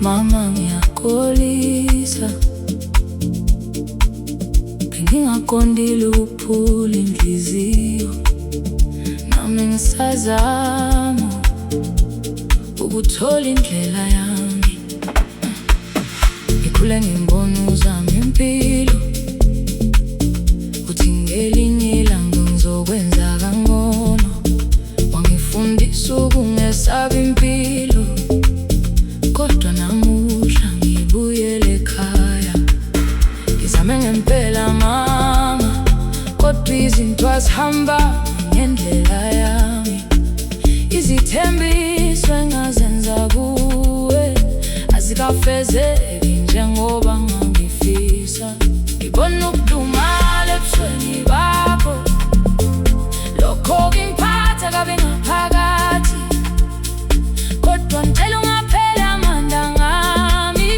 Mama ngiyaxolisa, bengingaqondile ukuphula inhliziyo, nami ngisazama ukuthola indlela yami. Ngikhule ngibona uzama impilo, uthi ngelinye ilanga ngizokwenza kangcono. Wangifundisa ukungesabi impilo, kodwa namuhla ngibuyele ekhaya. Ngizame ngempela mama, kodwa izinto azihamba ngendlela yami. Izithembiso engazenza kuwe azikafezeki njengoba ngangifisa. Ngibona ukudumala ebusweni bakho, lokho kungiphatha kabi ngaphakathi, kodwa ngicela ungapheli amandla ngami.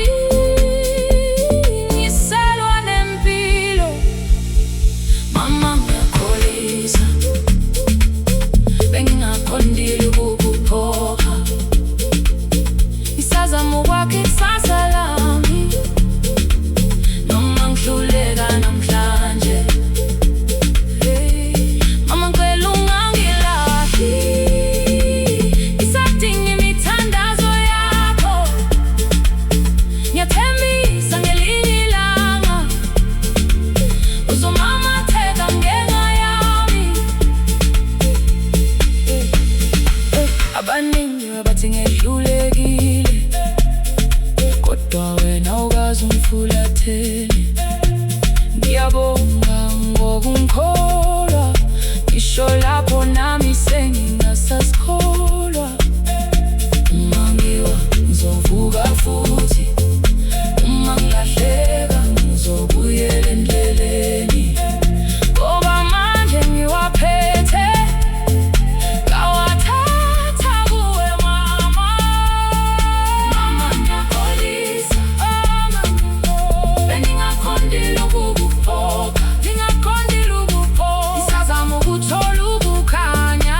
Ngisalwa nempilo, mama ngiyakholisa, bengingaqondile ukukuphoqa. Ngisazama ukwakha ikusasa lami, noma ngihluleka namhlanje. Mama ngicela ungangilahli, ngisadinga imithandazo yakho. Ngiyathembisa ngelinye ilanga uzomamatheka ngenxa yami. Abaningi bathi ngehlulekile, kodwa wena ukaze ungifulathele. Ngiyabonga ngokungikholwa, ngisho lapho nami sengingasasikholwa. Uma ngiwa ngizovuka futhi, uma ngilahleka ngizobuyela endleleni, ngoba manje ngiwaphethe, ngawathatha kuwe mama. Mama ngiyakholisa, bengingaqondile ukukuphoqa, ngingaqondile ukuphoqa. Ngisazama ukuthola ukukhanya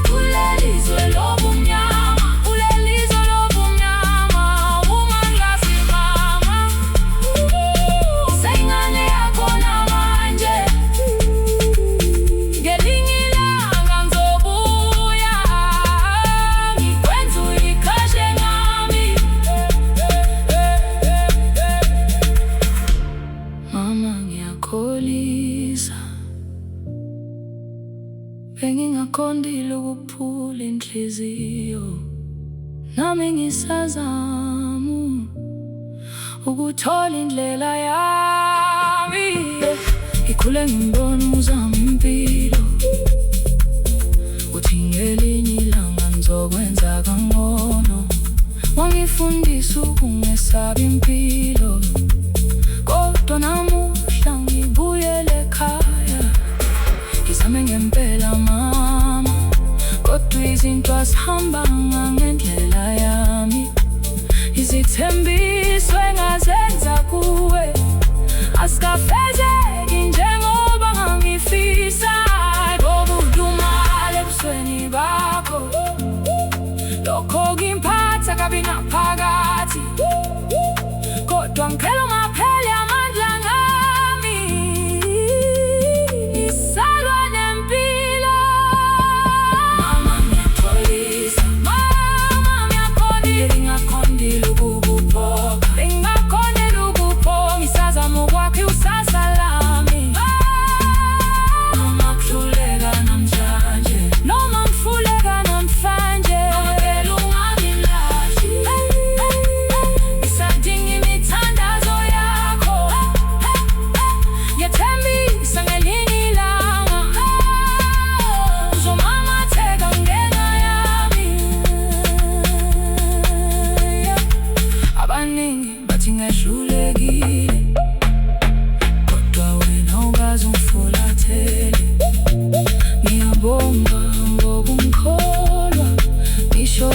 kulelizwe lobumnyama, kulelizwe lobumnyama. Uma ngilazi mama, sengane yakho namanje. Ngelinye ilanga ngizobuya, ngikwenze uyikhashe ngami. Mama ngiyakholisa, bengingaqondile ukuphula inhliziyo, nami ngisazama ukuthola indlela yami. Ngikhule ngibona uzama impilo, uthi ngelinye ilanga ngizokwenza kangcono. Wangifundisa ukungesabi impilo, kodwa namuhla ngibuyele ekhaya. Ngizame ngempela mama, kodwa izinto azihambanga ngendlela yami. Izithembiso engazenza kuwe azikafezeki njengoba ngangifisa. Ngoba udumala ebusweni bakho, lokho kungiphatha kabi ngaphakathi, kodwa ngicela ungapheli amandla ngami. Ngisalwa nempilo, mama ngiyakholisa, mama ngiyaqondile, ngingaqondile ukukuphoqa, bengingaqondile ukukuphoqa. Ngisazama ukwakha ikusasa lami, noma kuhluleka namhlanje, noma ngihluleka namhlanje. Ngicela ungangilahli, ngisadinga imithandazo yakho. Ngiyathembisa ngelinye ilanga uzomamatheka ngenxa yami. Abaningi bathi ngehlulekile, kodwa wena ukaze ungifulathele. Ngiyabonga ngokungikholwa, ngisho